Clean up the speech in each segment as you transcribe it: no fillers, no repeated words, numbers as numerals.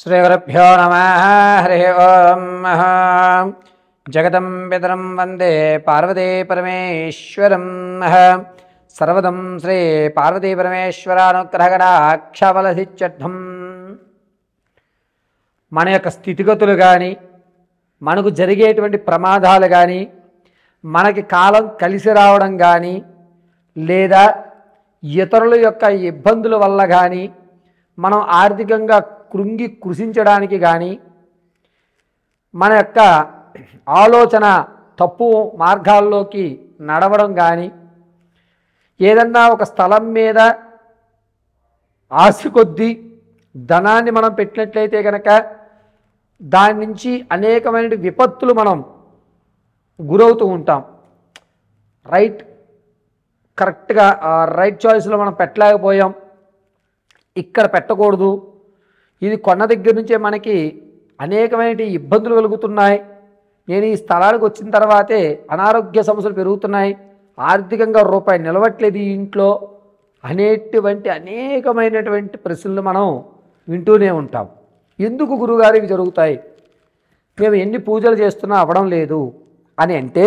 श्रीगुरुभ्यो नमः। हरिः ओम्। जगतं पितरं वन्दे पार्वती परमेश्वरं। सर्वदं श्री पार्वती परमेश्वरानुग्रहकटाक्षबलसिद्ध्यर्थं మన యొక్క స్థితిగతులు కానీ మనకు జరిగేటువంటి ప్రమాదాలు కానీ మనకి కాలం కలిసి రావడం కానీ లేదా ఇతరుల యొక్క ఇబ్బందుల వల్ల కానీ మనం ఆర్థికంగా కృంగి కృషించడానికి కానీ మన యొక్క ఆలోచన తప్పు మార్గాల్లోకి నడవడం కానీ ఏదన్నా ఒక స్థలం మీద ఆశ కొద్దీ ధనాన్ని మనం పెట్టినట్లయితే కనుక దాని నుంచి అనేకమైన విపత్తులు మనం గురవుతూ ఉంటాం. కరెక్ట్గా రైట్ చాయిస్లో మనం పెట్టలేకపోయాం, ఇక్కడ పెట్టకూడదు, ఇది కొన్న దగ్గర నుంచే మనకి అనేకమైన ఇబ్బందులు కలుగుతున్నాయి, నేను ఈ స్థలానికి వచ్చిన తర్వాతే అనారోగ్య సమస్యలు పెరుగుతున్నాయి, ఆర్థికంగా రూపాయి నిలవట్లేదు ఈ ఇంట్లో అనేటువంటి అనేకమైనటువంటి ప్రశ్నలు మనం వింటూనే ఉంటాం. ఎందుకు గురుగారు ఇవి జరుగుతాయి, మేము ఎన్ని పూజలు చేస్తున్నా అవ్వడం లేదు అని అంటే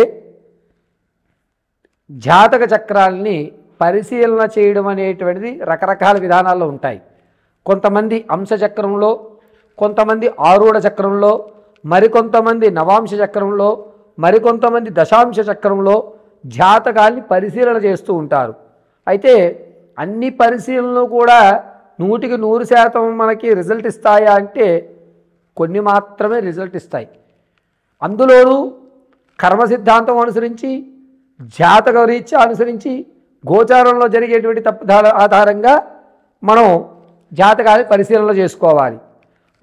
జాతక చక్రాలని పరిశీలన చేయడం అనేటువంటిది రకరకాల విధానాల్లో ఉంటాయి. కొంతమంది అంశచక్రంలో, కొంతమంది ఆరూఢ చక్రంలో, మరికొంతమంది నవాంశ చక్రంలో, మరికొంతమంది దశాంశ చక్రంలో జాతకాల్ని పరిశీలన చేస్తూ ఉంటారు. అయితే అన్ని పరిశీలనలు కూడా 100% మనకి రిజల్ట్ ఇస్తాయా అంటే కొన్ని మాత్రమే రిజల్ట్ ఇస్తాయి. అందులోనూ కర్మ సిద్ధాంతం అనుసరించి, జాతక రీత్యా అనుసరించి, గోచారంలో జరిగేటువంటి తప్పుదాల ఆధారంగా మనం జాతకాన్ని పరిశీలన చేసుకోవాలి.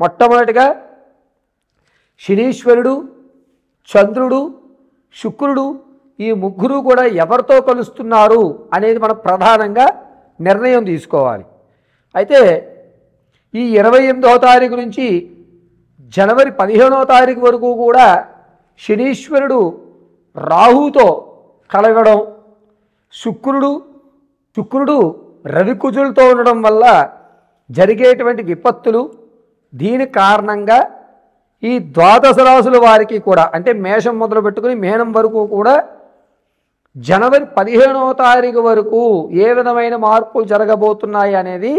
మొట్టమొదటిగా శనీశ్వరుడు, చంద్రుడు, శుక్రుడు ఈ ముగ్గురు కూడా ఎవరితో కలుస్తున్నారు అనేది మనం ప్రధానంగా నిర్ణయం తీసుకోవాలి. అయితే ఈ 28వ తారీఖు నుంచి జనవరి 15వ తారీఖు వరకు కూడా శనీశ్వరుడు రాహుతో కలగడం, శుక్రుడు రవికుజులతో ఉండడం వల్ల జరిగేటువంటి విపత్తులు, దీని కారణంగా ఈ ద్వాదశ రాశుల వారికి కూడా అంటే మేషం మొదలు పెట్టుకుని మీనం వరకు కూడా జనవరి 15వ తారీఖు వరకు ఏ విధమైన మార్పులు జరగబోతున్నాయి అనేది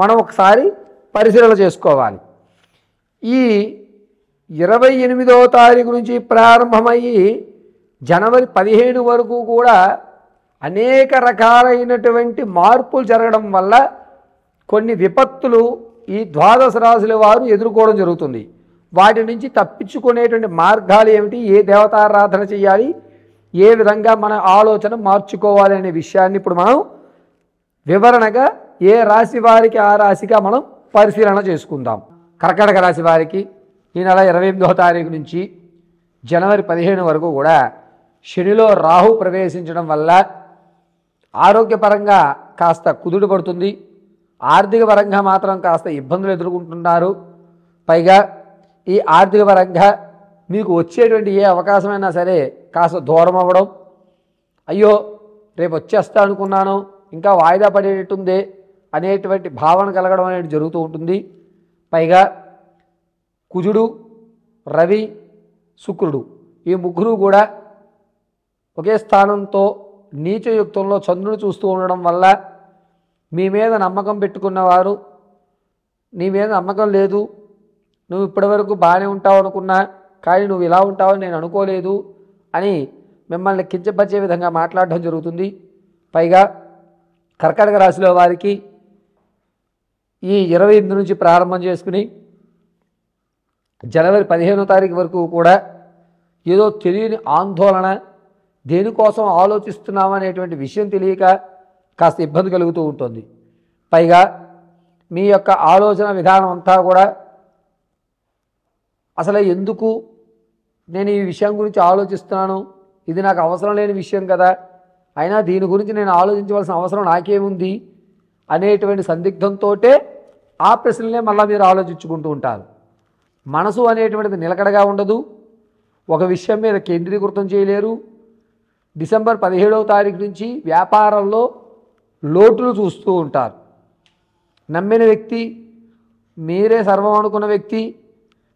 మనం ఒకసారి పరిశీలన చేసుకోవాలి. ఈ 28వ తారీఖు నుంచి ప్రారంభమయ్యి జనవరి 15 వరకు కూడా అనేక రకాలైనటువంటి మార్పులు జరగడం వల్ల కొన్ని విపత్తులు ఈ ద్వాదశ రాశుల వారు ఎదుర్కోవడం జరుగుతుంది. వాటి నుంచి తప్పించుకునేటువంటి మార్గాలు ఏమిటి, ఏ దేవతారాధన చేయాలి, ఏ విధంగా మన ఆలోచన మార్చుకోవాలి అనే విషయాన్ని ఇప్పుడు మనం వివరణగా ఏ రాశి వారికి ఆ రాశిగా మనం పరిశీలన చేసుకుందాం. కర్కాటక రాశి వారికి ఈ నెల 28వ తారీఖు నుంచి జనవరి 15 వరకు కూడా శనిలో రాహు ప్రవేశించడం వల్ల ఆరోగ్యపరంగా కాస్త కుదుట పడుతుంది, ఆర్థిక పరంగా మాత్రం కాస్త ఇబ్బందులు ఎదుర్కొంటున్నారు. పైగా ఈ ఆర్థిక పరంగా మీకు వచ్చేటువంటి ఏ అవకాశమైనా సరే కాస్త దూరం అవ్వడం, అయ్యో రేపు వచ్చేస్తా అనుకున్నాను ఇంకా వాయిదా పడేటట్టుందే అనేటువంటి భావన కలగడం అనేది జరుగుతూ ఉంటుంది. పైగా కుజుడు, రవి, శుక్రుడు ఈ ముగ్గురు కూడా ఒకే స్థానంతో నీచయుక్తంలో చంద్రుడు చూస్తూ ఉండడం వల్ల మీ మీద నమ్మకం పెట్టుకున్నవారు నీ మీద నమ్మకం లేదు, నువ్వు ఇప్పటివరకు బాగానే ఉంటావు అనుకున్నా కానీ నువ్వు ఇలా ఉంటావని నేను అనుకోలేదు అని మిమ్మల్ని కించపరిచే విధంగా మాట్లాడడం జరుగుతుంది. పైగా కర్కాటక రాశిలో వారికి ఈ 28 నుంచి ప్రారంభం చేసుకుని జనవరి 15వ తారీఖు వరకు కూడా ఏదో తెలియని ఆందోళన, దేనికోసం ఆలోచిస్తున్నామనేటువంటి విషయం తెలియక కాస్త ఇబ్బంది కలుగుతూ ఉంటుంది. పైగా మీ యొక్క ఆలోచన విధానం అంతా కూడా అసలు ఎందుకు నేను ఈ విషయం గురించి ఆలోచిస్తున్నాను, ఇది నాకు అవసరం లేని విషయం కదా, అయినా దీని గురించి నేను ఆలోచించవలసిన అవసరం నాకేముంది అనేటువంటి సందిగ్ధంతో ఆ ప్రశ్నలే మళ్ళీ మీరు ఆలోచించుకుంటూ ఉంటారు. మనసు అనేటువంటిది నిలకడగా ఉండదు, ఒక విషయం మీద కేంద్రీకృతం చేయలేరు. డిసెంబర్ 17వ తారీఖు నుంచి వ్యాపారంలో లోటులు చూస్తూ ఉంటారు. నమ్మిన వ్యక్తి మీరే సర్వం అనుకున్న వ్యక్తి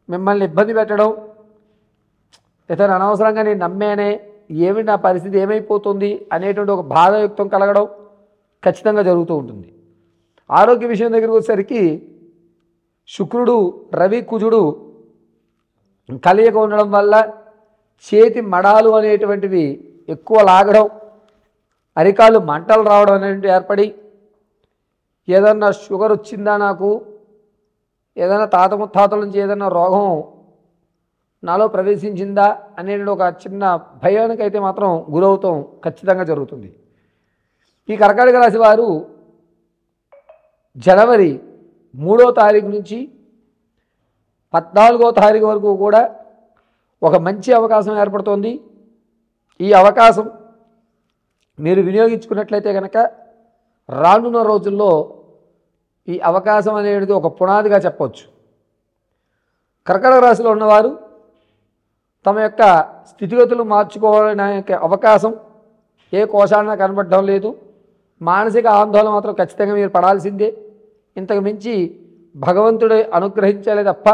మిమ్మల్ని ఇబ్బంది పెట్టడం, ఇతను అనవసరంగా నేను నమ్మేనే, ఏమి నా పరిస్థితి ఏమైపోతుంది అనేటువంటి ఒక బాధయుక్తం కలగడం ఖచ్చితంగా జరుగుతూ ఉంటుంది. ఆరోగ్య విషయం దగ్గరికి వచ్చేసరికి శుక్రుడు రవి కుజుడు కలియక ఉండడం వల్ల చేతి మడాలు అనేటువంటివి ఎక్కువ లాగడం, అరికాలు మంటలు రావడం అనేటువంటి ఏర్పడి, ఏదన్నా షుగర్ వచ్చిందా, నాకు ఏదైనా తాత ముత్తాతల నుంచి ఏదైనా రోగం నాలో ప్రవేశించిందా అనేది ఒక చిన్న భయానికైతే మాత్రం గురవుతాం ఖచ్చితంగా జరుగుతుంది. ఈ కర్కాటక రాశి వారు జనవరి 3వ తారీఖు నుంచి 14వ తారీఖు వరకు కూడా ఒక మంచి అవకాశం ఏర్పడుతోంది. ఈ అవకాశం మీరు వినియోగించుకున్నట్లయితే కనుక రానున్న రోజుల్లో ఈ అవకాశం అనేది ఒక పునాదిగా చెప్పవచ్చు. కర్కాటక రాశిలో ఉన్నవారు తమ యొక్క స్థితిగతులు మార్చుకోవాలనే అవకాశం ఏ కోశాన కనబడడం లేదు. మానసిక ఆందోళన మాత్రం ఖచ్చితంగా మీరు పడాల్సిందే. ఇంతకు మించి భగవంతుడే అనుగ్రహించాలే తప్ప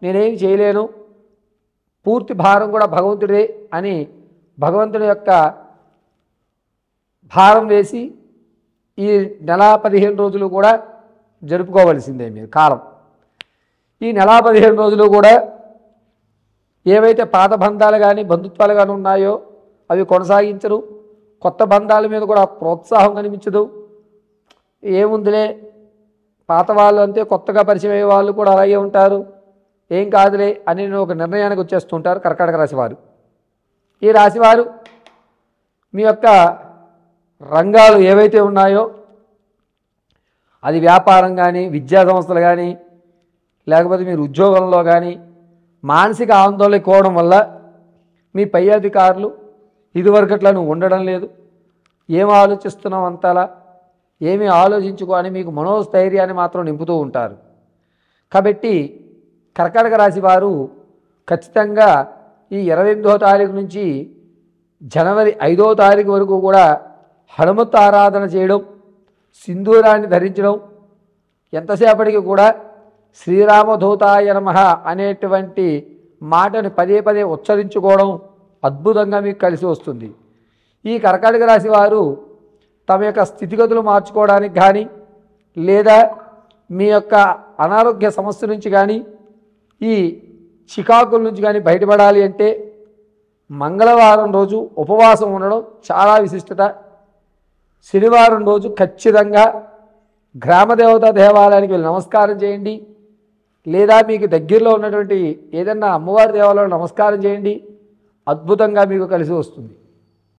నేనేం చేయలేను, పూర్తి భారం కూడా భగవంతుడే అని భగవంతుడి యొక్క భారం వేసి ఈ నెల 15 రోజులు కూడా జరుపుకోవలసిందే మీరు కాలం. ఈ నెల 15 రోజులు కూడా ఏవైతే పాత బంధాలు కానీ బంధుత్వాలు కానీ ఉన్నాయో అవి కొనసాగించరు. కొత్త బంధాల మీద కూడా ప్రోత్సాహం కనిపించదు. ఏముందిలే, పాత వాళ్ళు అంతే, కొత్తగా పరిచయం అయ్యే వాళ్ళు కూడా అలాగే ఉంటారు, ఏం కాదులే అని ఒక నిర్ణయానికి వచ్చేస్తుంటారు కర్కాటక రాశివారు. ఈ రాశివారు మీ యొక్క రంగాలు ఏవైతే ఉన్నాయో అది వ్యాపారం కానీ, విద్యా సంస్థలు కానీ, లేకపోతే మీరు ఉద్యోగంలో కానీ మానసిక ఆందోళన కోవడం వల్ల మీ పై అధికారులు ఇదివరకట్లా నువ్వు ఉండడం లేదు, ఏం ఆలోచిస్తున్నావు అంతలా, ఏమీ ఆలోచించుకో అని మీకు మనోస్థైర్యాన్ని మాత్రం నింపుతూ ఉంటారు. కాబట్టి కర్కాటక రాశి వారు ఖచ్చితంగా ఈ 28వ తారీఖు నుంచి జనవరి 5వ తారీఖు వరకు కూడా హనుమత్ ఆరాధన చేయడం, సింధూరాన్ని ధరించడం, ఎంతసేపటికి కూడా శ్రీరామదూతాయ నమః అనేటువంటి మాటని పదే పదే ఉచ్చరించుకోవడం అద్భుతంగా మీకు కలిసి వస్తుంది. ఈ కర్కాటక రాశి వారు తమ యొక్క స్థితిగతులు మార్చుకోవడానికి కానీ, లేదా మీ యొక్క అనారోగ్య సమస్య నుంచి కానీ, ఈ చికాకుల నుంచి కానీ బయటపడాలి అంటే మంగళవారం రోజు ఉపవాసం ఉండడం చాలా విశిష్టత. శనివారం రోజు ఖచ్చితంగా గ్రామదేవత దేవాలయానికి వెళ్ళి నమస్కారం చేయండి, లేదా మీకు దగ్గరలో ఉన్నటువంటి ఏదన్నా అమ్మవారి దేవాలయంలో నమస్కారం చేయండి, అద్భుతంగా మీకు కలిసి వస్తుంది.